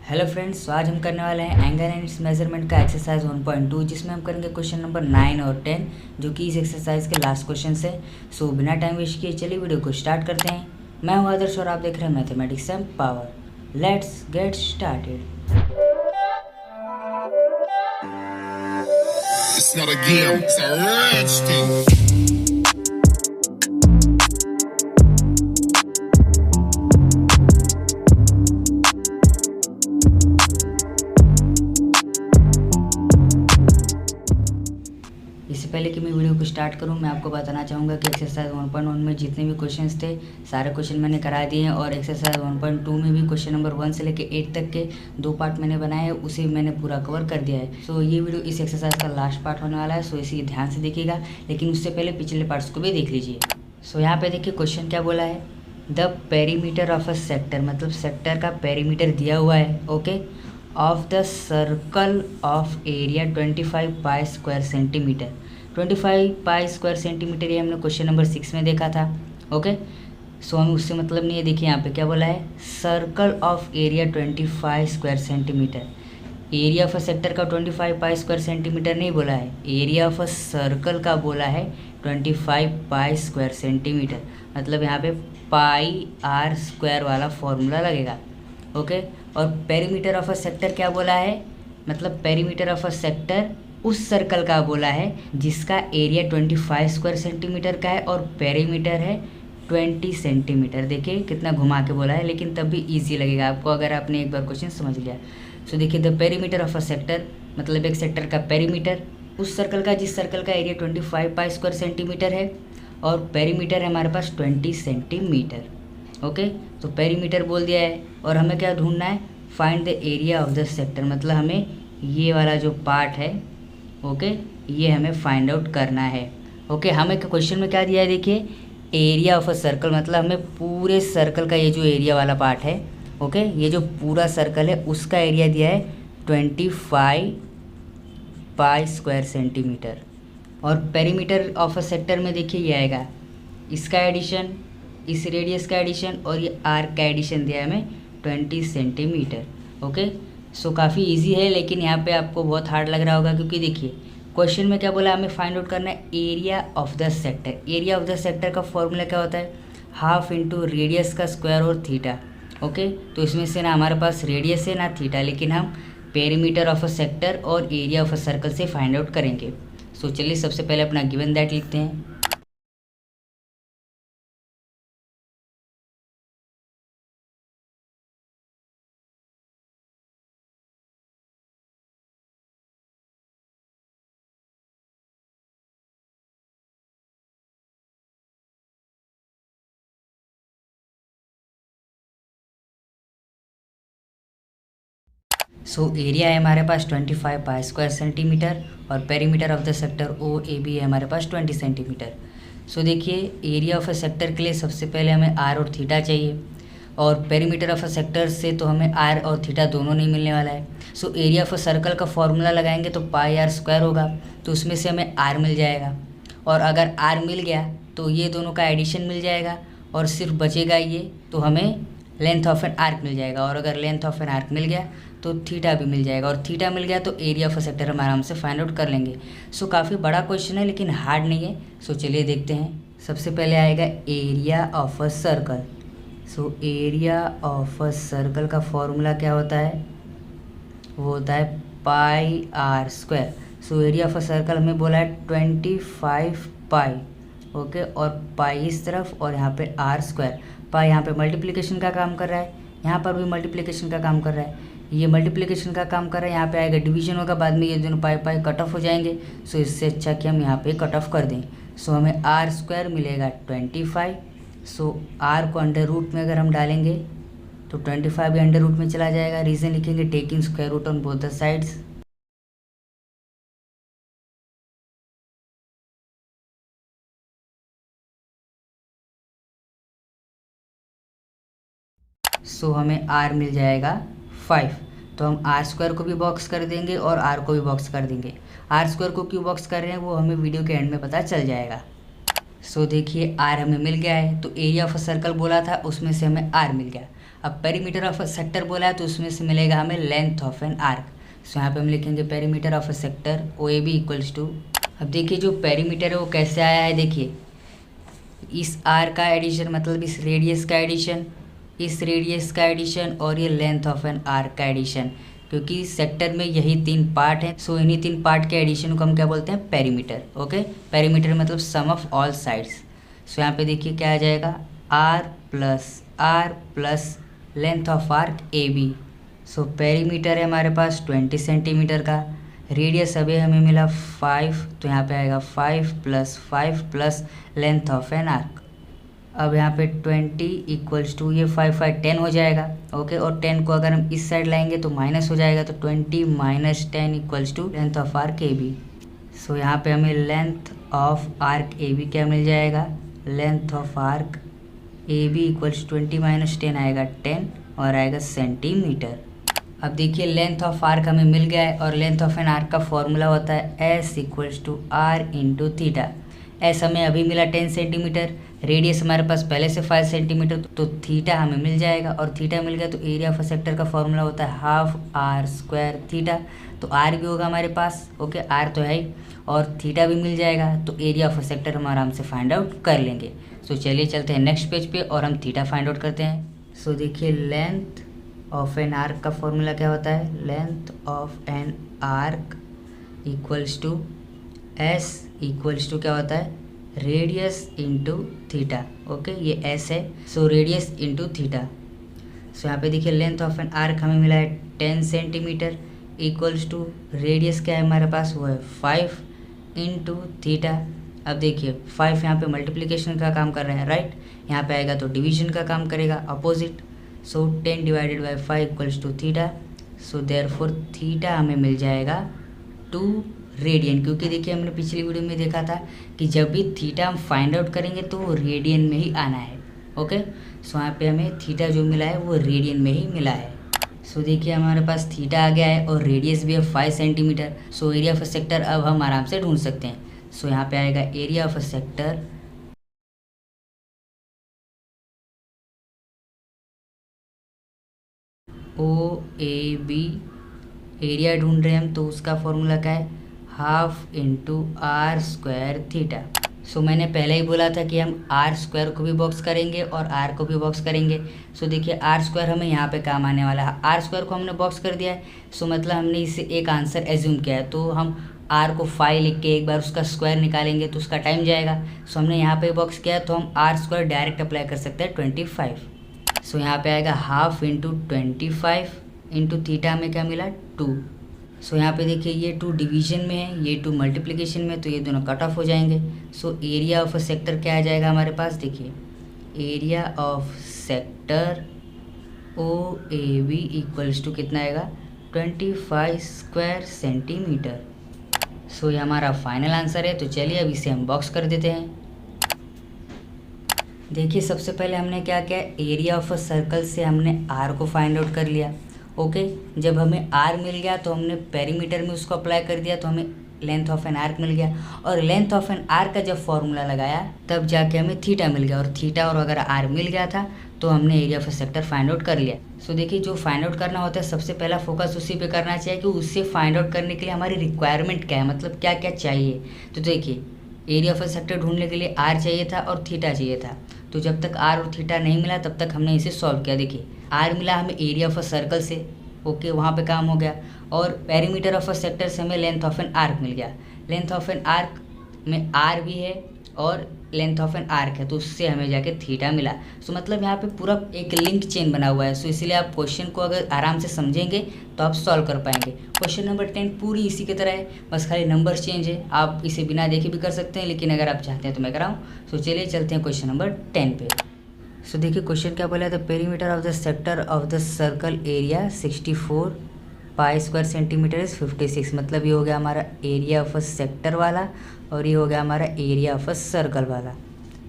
Hello friends, तो आज हम करने वाले हैं एंगल एंड इट्स मेजरमेंट का एक्सरसाइज 1.2 जिसमें हम करेंगे क्वेश्चन नंबर 9 और 10 जो कि इस एक्सरसाइज के लास्ट क्वेश्चन है। सो बिना टाइम वेस्ट किए चलिए वीडियो को स्टार्ट करते हैं। मैं हूं आदर्श और आप देख रहे हैं mathematics and power. Let's get started. It's not a game, it's a rich thing. इससे पहले कि मैं वीडियो को स्टार्ट करूं, मैं आपको बताना चाहूँगा कि एक्सरसाइज 1.1 में जितने भी क्वेश्चंस थे सारे क्वेश्चन मैंने करा दिए हैं और एक्सरसाइज 1.2 में भी क्वेश्चन नंबर 1 से लेकर 8 तक के 2 पार्ट मैंने बनाए हैं, उसे मैंने पूरा कवर कर दिया है। सो ये वीडियो इस एक्सरसाइज का लास्ट पार्ट होने वाला है, सो इसी ध्यान से देखिएगा, लेकिन उससे पहले पिछले पार्ट्स को भी देख लीजिए। सो यहाँ पर देखिए क्वेश्चन क्या बोला है, the perimeter of a sector, मतलब सेक्टर का पेरीमीटर दिया हुआ है, okay, of the circle of area 25 pi square centimetre. 25 pi square centimetre ये हमने क्वेश्चन नंबर 6 में देखा था, ओके। सो हमें उससे मतलब नहीं है। देखिए यहाँ पे क्या बोला है, circle of area 25 square centimetre. Area of a sector का 25 पाई स्क्वायर सेंटीमीटर नहीं बोला है, एरिया ऑफ अ सर्कल का बोला है 25 पाई स्क्वायर सेंटीमीटर। मतलब यहाँ पे पाई आर स्क्वायर वाला फॉर्मूला लगेगा, ओके। और पेरीमीटर ऑफ अ सेक्टर क्या बोला है, मतलब पेरीमीटर ऑफ अ सेक्टर उस सर्कल का बोला है जिसका एरिया 25 स्क्वायर सेंटीमीटर का है और पेरीमीटर है 20 सेंटीमीटर। देखिए कितना घुमा के बोला है, लेकिन तब भी इजी लगेगा आपको अगर आपने एक बार क्वेश्चन समझ लिया। सो देखिए the perimeter of a sector, मतलब एक सेक्टर का पेरीमीटर उस सर्कल का जिस सर्कल का एरिया 25 पाई स्क्वायर सेंटीमीटर है और पेरीमीटर है हमारे पास 20 सेंटीमीटर, ओके। तो पेरीमीटर बोल दिया है और हमें क्या ढूंढना है, find the area of the sector, मतलब हमें ये वाला जो पार्ट है, ओके, ये हमें फाइंड आउट करना है, ओके। हमें क्वेश्चन में क्या दिया है, देखिए एरिया ऑफ अ सर्कल, मतलब हमें पूरे सर्कल का ये जो एरिया वाला पार्ट है, ओके, ये जो पूरा सर्कल है उसका एरिया दिया है 25 पाई स्क्वायर सेंटीमीटर। और पेरीमीटर ऑफ अ सेक्टर में देखिए ये आएगा इसका एडिशन, इस रेडियस का एडिशन और ये आर्क का एडिशन दिया है हमें 20 सेंटीमीटर, ओके। सो काफ़ी इजी है, लेकिन यहाँ पे आपको बहुत हार्ड लग रहा होगा क्योंकि देखिए क्वेश्चन में क्या बोला, हमें फाइंड आउट करना है area of the sector. Area of the sector का फॉर्मूला क्या होता है, हाफ इंटू रेडियस का स्क्वायर और थीटा, ओके। तो इसमें से ना हमारे पास रेडियस है ना थीटा, लेकिन हम पेरीमीटर ऑफ अ सेक्टर और एरिया ऑफ अ सर्कल से फाइंड आउट करेंगे। सो चलिए सबसे पहले अपना गिवन दैट लिखते हैं। सो एरिया है हमारे पास 25 पाई स्क्वायर सेंटीमीटर और perimeter of the sector O A B है हमारे पास 20 सेंटीमीटर। सो देखिए एरिया ऑफ अ सेक्टर के लिए सबसे पहले हमें आर और थीटा चाहिए और पेरीमीटर ऑफ अ सेक्टर से तो हमें आर और थीटा दोनों नहीं मिलने वाला है। सो एरिया ऑफ अ सर्कल का फॉर्मूला लगाएंगे तो पाई आर स्क्वायर होगा, तो उसमें से हमें आर मिल जाएगा और अगर आर मिल गया तो ये दोनों का एडिशन मिल जाएगा और सिर्फ बचेगा ये, तो हमें लेंथ ऑफ एन आर्क मिल जाएगा और अगर लेंथ ऑफ एन आर्क मिल गया तो थीटा भी मिल जाएगा और थीटा मिल गया तो एरिया ऑफ अ सेक्टर हम आराम से फाइंड आउट कर लेंगे। सो काफ़ी बड़ा क्वेश्चन है लेकिन हार्ड नहीं है। सो चलिए देखते हैं। सबसे पहले आएगा area of a circle. So area of a circle का फॉर्मूला क्या होता है, वो होता है pi r square. So area of a circle हमें बोला है 25 पाई, ओके, और पाई इस तरफ और यहाँ पे आर स्क्वायर। पाई यहाँ पे मल्टीप्लिकेशन का काम कर रहा है, यहाँ पर भी मल्टीप्लिकेशन का काम कर रहा है, ये मल्टीप्लिकेशन का काम कर रहा है, यहाँ पे आएगा डिवीजन होगा, बाद में ये दोनों पाई पाई कट ऑफ हो जाएंगे। सो इससे अच्छा कि हम यहाँ पे कट ऑफ कर दें। सो हमें आर स्क्वायर मिलेगा 25। सो आर को अंडर रूट में अगर हम डालेंगे तो 25 भी अंडर रूट में चला जाएगा। रीज़न लिखेंगे taking square root on both the sides. So हमें आर मिल जाएगा 5। तो हम आर स्क्वायर को भी बॉक्स कर देंगे और आर को भी बॉक्स कर देंगे। आर स्क्वायर को क्यों बॉक्स कर रहे हैं वो हमें वीडियो के एंड में पता चल जाएगा। सो देखिए आर हमें मिल गया है, तो एरिया ऑफ अ सर्कल बोला था उसमें से हमें आर मिल गया। अब पेरीमीटर ऑफ अ सेक्टर बोला है तो उसमें से मिलेगा हमें length of an arc. So यहाँ पे हम लिखेंगे perimeter of a sector O A B equals to, अब देखिए जो पेरीमीटर है वो कैसे आया है, देखिए इस आर का एडिशन मतलब इस रेडियस का एडिशन, इस रेडियस का एडिशन और ये लेंथ ऑफ एन आर्क का एडिशन, क्योंकि सेक्टर में यही 3 पार्ट हैं। सो इन्हीं 3 पार्ट के एडिशन को हम क्या बोलते हैं, पेरीमीटर। ओके, पेरीमीटर मतलब sum of all sides. So यहाँ पे देखिए क्या आ जाएगा, R plus length of arc A B. So perimeter है हमारे पास 20 सेंटीमीटर का, रेडियस अभी हमें मिला 5, तो यहाँ पे आएगा 5 plus length of an arc. अब यहाँ पे 20 इक्वल्स टू ये 5 10 हो जाएगा। ओके, और 10 को अगर हम इस साइड लाएंगे तो माइनस हो जाएगा, तो 20 minus 10 equals to length of arc A B. So यहाँ पे हमें length of arc A B क्या मिल जाएगा, length of arc A B equals 20 minus 10 आएगा 10 और आएगा सेंटीमीटर। अब देखिए लेंथ ऑफ आर्क हमें मिल गया है और लेंथ ऑफ एन आर्क का फॉर्मूला होता है S equals to R into theta. S हमें अभी मिला 10 सेंटीमीटर, रेडियस हमारे पास पहले से 5 सेंटीमीटर, तो थीटा हमें मिल जाएगा और थीटा मिल गया तो एरिया ऑफ अ सेक्टर का फॉर्मूला होता है हाफ आर स्क्वायर थीटा। तो आर भी होगा हमारे पास, ओके आर तो है ही, और थीटा भी मिल जाएगा, तो एरिया ऑफ अ सेक्टर हम आराम से फाइंड आउट कर लेंगे। सो चलिए चलते हैं नेक्स्ट पेज पे और हम थीटा फाइंड आउट करते हैं। सो देखिए लेंथ ऑफ एन आर्क का फॉर्मूला क्या होता है, length of an arc equals to S equals to क्या होता है, रेडियस इंटू थीटा। ओके, ये एस है, so radius into theta. So यहाँ पे देखिए लेंथ ऑफ एन आर्क हमें मिला है 10 सेंटीमीटर इक्वल्स टू रेडियस क्या है हमारे पास, वो है 5 इंटू थीटा। अब देखिए 5 यहाँ पे मल्टीप्लिकेशन का काम कर रहा है, राइट, यहाँ पे आएगा तो डिवीजन का काम करेगा, opposite. So 10 divided by 5 equals to theta. So therefore theta हमें मिल जाएगा 2 रेडियन, क्योंकि देखिए हमने पिछली वीडियो में देखा था कि जब भी थीटा हम फाइंड आउट करेंगे तो वो रेडियन में ही आना है। ओके, सो यहाँ पे हमें थीटा जो मिला है वो रेडियन में ही मिला है। सो देखिए हमारे पास थीटा आ गया है और रेडियस भी है 5 centimetre. So area of a sector अब हम आराम से ढूंढ सकते हैं। सो यहाँ पे आएगा area of a sector O A B, area ढूंढ रहे हैं हम, तो उसका फॉर्मूला क्या है, half into r square theta. So मैंने पहले ही बोला था कि हम आर स्क्वायर को भी बॉक्स करेंगे और आर को भी बॉक्स करेंगे। सो देखिए आर स्क्वायर हमें यहाँ पे काम आने वाला है, आर स्क्वायर को हमने बॉक्स कर दिया है। सो मतलब हमने इससे एक आंसर एज्यूम किया है, तो हम आर को 5 लिख के एक बार उसका स्क्वायर निकालेंगे तो उसका टाइम जाएगा। सो हमने यहाँ पे बॉक्स किया है, तो हम आर स्क्वायर डायरेक्ट अप्लाई कर सकते हैं 25। सो यहाँ पे आएगा हाफ इंटू 25 इंटू थीटा में क्या मिला 2। सो यहाँ पे देखिए ये 2 डिवीजन में है, ये 2 मल्टीप्लिकेशन में, तो ये दोनों कट ऑफ हो जाएंगे। So area of a sector क्या आ जाएगा हमारे पास, देखिए area of sector O A B equals to कितना आएगा 25 स्क्वायर सेंटीमीटर। सो ये हमारा फाइनल आंसर है। तो चलिए अब इसे हम बॉक्स कर देते हैं। देखिए सबसे पहले हमने क्या किया, एरिया ऑफ अ सर्कल से हमने आर को फाइंड आउट कर लिया। ओके, जब हमें आर मिल गया तो हमने पेरीमीटर में उसको अप्लाई कर दिया, तो हमें लेंथ ऑफ एन आर्क मिल गया, और लेंथ ऑफ एन आर्क का जब फॉर्मूला लगाया तब जाके हमें थीटा मिल गया, और थीटा और अगर आर मिल गया था तो हमने area of a sector find out कर लिया। सो देखिए जो फाइंड आउट करना होता है सबसे पहला फोकस उसी पे करना चाहिए कि उससे फाइंड आउट करने के लिए हमारी रिक्वायरमेंट क्या है, मतलब क्या क्या चाहिए। तो देखिए एरिया ऑफ अ सेक्टर ढूंढने के लिए आर चाहिए था और थीटा चाहिए था, तो जब तक आर और थीटा नहीं मिला तब तक हमने इसे सॉल्व किया। देखिए आर मिला हमें एरिया ऑफ अ सर्कल से, ओके वहाँ पे काम हो गया, और पेरीमीटर ऑफ अ सेक्टर से हमें लेंथ ऑफ एन आर्क मिल गया। लेंथ ऑफ एन आर्क में आर भी है और लेंथ ऑफ एन आर्क है, तो उससे हमें जाके थीटा मिला। सो मतलब यहाँ पे पूरा एक लिंक चेन बना हुआ है। सो इसलिए आप क्वेश्चन को अगर आराम से समझेंगे तो आप सॉल्व कर पाएंगे। क्वेश्चन नंबर 10 पूरी इसी की तरह है, बस खाली नंबर चेंज है। आप इसे बिना देखे भी कर सकते हैं, लेकिन अगर आप चाहते हैं तो मैं कराऊँ। सो चलिए चलते हैं क्वेश्चन नंबर 10 पे। सो देखिए क्वेश्चन क्या बोला, the perimeter of the sector of the circle area 64 pi square centimetre is 56। मतलब ये हो गया हमारा एरिया ऑफ अ सेक्टर वाला, और ये हो गया हमारा एरिया ऑफ अ सर्कल वाला।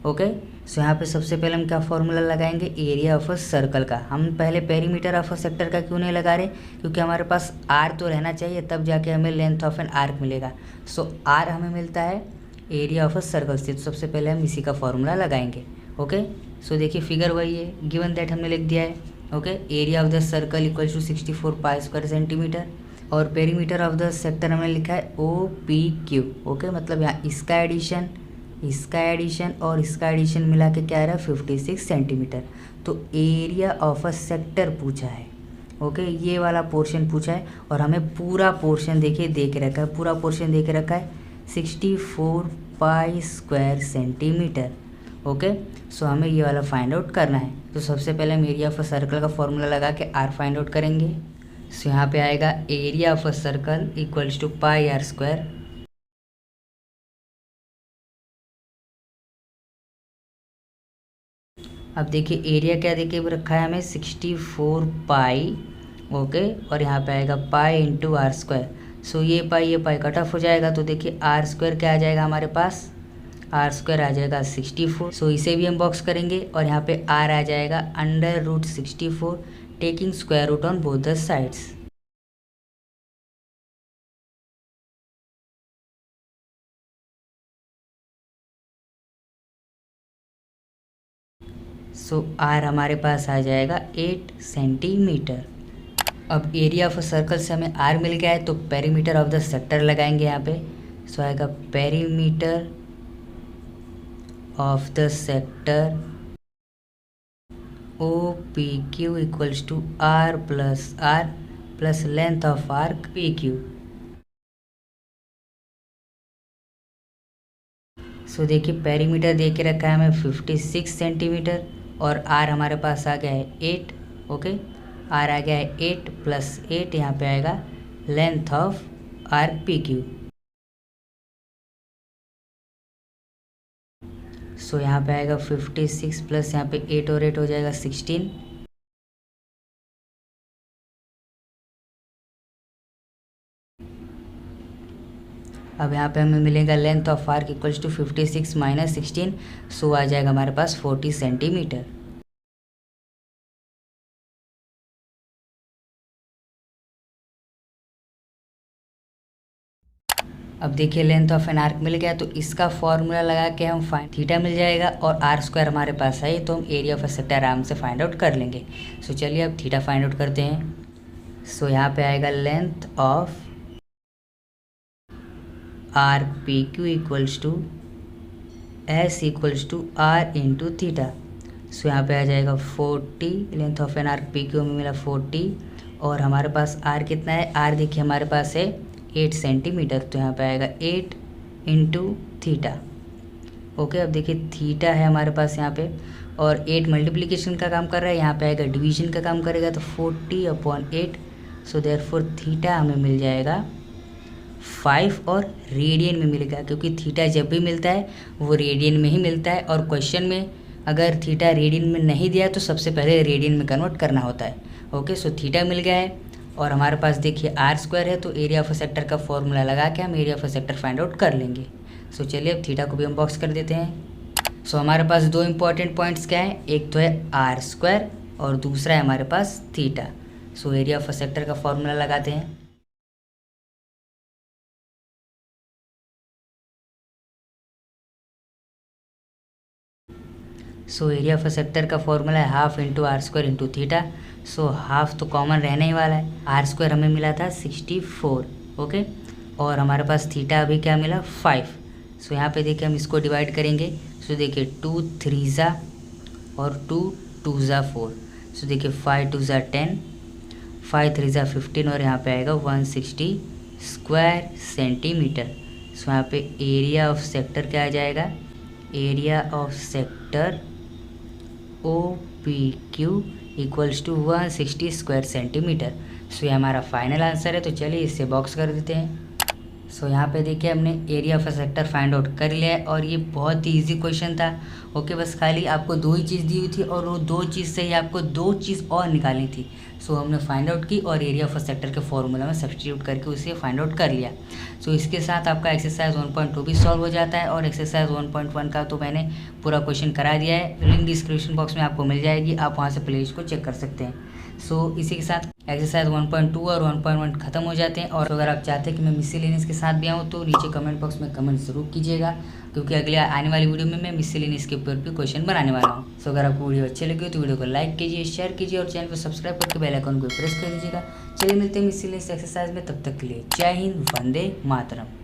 ओके, सो यहाँ पे सबसे पहले हम क्या फॉर्मूला लगाएंगे, एरिया ऑफ अ सर्कल का। हम पहले पेरीमीटर ऑफ अ सेक्टर का क्यों नहीं लगा रहे, क्योंकि हमारे पास आर तो रहना चाहिए, तब जाके हमें लेंथ ऑफ एन आर्क मिलेगा। सो आर हमें मिलता है एरिया ऑफ अ सर्कल से, तो सबसे पहले हम इसी का फॉर्मूला लगाएंगे। ओके, सो देखिए फिगर वही है, गिवन दैट हमने लिख दिया है okay, area of the circle equal to 64 pi square centimetre, और पेरीमीटर ऑफ द सेक्टर हमने लिखा है OPQ। ओके, मतलब यहाँ इसका एडिशन और इसका एडिशन मिला के क्या आ रहा है 56 सेंटीमीटर। तो एरिया ऑफ अ सेक्टर पूछा है। ओके, ये वाला पोर्शन पूछा है और हमें पूरा पोर्शन देखिए दे के रखा है, पूरा पोर्शन दे के रखा है 64 पाई स्क्वायर सेंटीमीटर। ओके, सो हमें ये वाला फाइंड आउट करना है। तो सबसे पहले हम एरिया ऑफ अ सर्कल का फॉर्मूला लगा के R फाइंड आउट करेंगे। सो यहाँ पे आएगा area of a circle equals to pi R square. अब देखिए एरिया क्या देखिए रखा है हमें 64 पाई। ओके, और यहाँ पे आएगा पाई इंटू R स्क्वायर। सो ये पाई कट ऑफ हो जाएगा, तो देखिए R स्क्वायर क्या आ जाएगा हमारे पास, R स्क्वायर आ जाएगा 64। सो इसे भी हम बॉक्स करेंगे और यहाँ पे R आ जाएगा √64 taking square root on both the sides. So R हमारे पास आ जाएगा 8 सेंटीमीटर। अब एरिया ऑफ सर्कल से हमें R मिल गया है, तो पेरीमीटर ऑफ द सेक्टर लगाएंगे यहाँ पे। सो आएगा perimeter of the sector OPQ equals to R plus length of arc PQ। So देखिए पेरीमीटर दे के रखा है हमें 56 सेंटीमीटर और R हमारे पास आ गया है 8। ओके, R आ गया है 8 प्लस 8, यहाँ पे आएगा लेंथ ऑफ आर्क PQ। सो यहाँ पे आएगा 56 प्लस यहाँ पे 8 और 8 हो जाएगा 16। अब यहाँ पे हमें मिलेगा length of arc equals to 56 minus 16। So आ जाएगा हमारे पास 40 सेंटीमीटर। अब देखिए लेंथ ऑफ एन आर्क मिल गया, तो इसका फॉर्मूला लगा के हम थीटा मिल जाएगा और R स्क्वायर हमारे पास है, तो हम एरिया ऑफ अ सेक्टर आराम से फाइंड आउट कर लेंगे। सो चलिए अब थीटा फाइंड आउट करते हैं। सो यहाँ पे आएगा length of arc PQ equals to S equals to R into theta. So यहाँ पे आ जाएगा 40, length of an arc PQ में मिला 40 और हमारे पास R कितना है, R देखिए हमारे पास है 8 सेंटीमीटर, तो यहाँ पे आएगा 8 इंटू थीटा। ओके, अब देखिए थीटा है हमारे पास यहाँ पे और 8 मल्टीप्लिकेशन का काम कर रहा है, यहाँ पे आएगा डिवीजन का काम करेगा, तो 40/8। सो देयरफॉर थीटा हमें मिल जाएगा 5 और रेडियन में मिलेगा, क्योंकि थीटा जब भी मिलता है वो रेडियन में ही मिलता है और क्वेश्चन में अगर थीटा रेडियन में नहीं दिया तो सबसे पहले रेडियन में कन्वर्ट करना होता है। ओके, सो थीटा मिल गया है और हमारे पास देखिए R स्क्वायर है, तो एरिया ऑफ अ सेक्टर का फॉर्मूला लगा के हम area of a sector find out कर लेंगे। सो चलिए अब थीटा को भी हम बॉक्स कर देते हैं। सो हमारे पास दो इंपॉर्टेंट पॉइंट्स क्या हैं, एक तो है R स्क्वायर और दूसरा है हमारे पास theta. So area of a sector का फॉर्मूला लगाते हैं। So area of a sector का फॉर्मूला है half into R square into theta. So half तो कॉमन रहने ही वाला है, R स्क्वायर हमें मिला था 64। ओके, और हमारे पास थीटा अभी क्या मिला 5। सो यहाँ पे देखिए हम इसको डिवाइड करेंगे। सो देखिए 2 3 और 2 2 4। सो देखिए 5 2 10, 5 3 15 और यहाँ पे आएगा 160 स्क्वायर सेंटीमीटर। सो यहाँ पे एरिया ऑफ सेक्टर क्या आ जाएगा, area of sector OPQ equals to 160 square centimetre. So ये हमारा फाइनल आंसर है, तो चलिए इससे बॉक्स कर देते हैं। सो यहाँ पे देखिए हमने area of a sector find out कर लिया है और ये बहुत ही इजी क्वेश्चन था। ओके, बस खाली आपको दो ही चीज़ दी हुई थी और वो दो चीज़ से ही आपको दो चीज़ और निकालनी थी। सो हमने फाइंड आउट की और एरिया ऑफ अ सेक्टर के फॉर्मूला में सब्स्टिट्यूट करके उसे फाइंड आउट कर लिया। सो इसके साथ आपका एक्सरसाइज 1.2 भी सॉल्व हो जाता है और एक्सरसाइज 1.1 का तो मैंने पूरा क्वेश्चन करा दिया है, लिंक डिस्क्रिप्शन बॉक्स में आपको मिल जाएगी, आप वहाँ से प्लेलिस्ट को चेक कर सकते हैं। सो इसी के साथ एक्सरसाइज 1.2 और 1.1 खत्म हो जाते हैं। और अगर आप चाहते हैं कि मैं मिसलेनियस के साथ भी आऊँ तो नीचे कमेंट बॉक्स में कमेंट जरूर कीजिएगा, क्योंकि अगले आने वाली वीडियो में मैं मिसलेनियस के ऊपर भी क्वेश्चन बनाने वाला हूँ। सो अगर आपको वीडियो अच्छी लगी हो तो वीडियो को लाइक कीजिए, शेयर कीजिए और चैनल को सब्सक्राइब करके बेल आइकन को प्रेस कर दीजिएगा। चलिए मिलते हैं मिसलेनियस एक्सरसाइज में, तब तक के लिए जय हिंद, वंदे मातरम।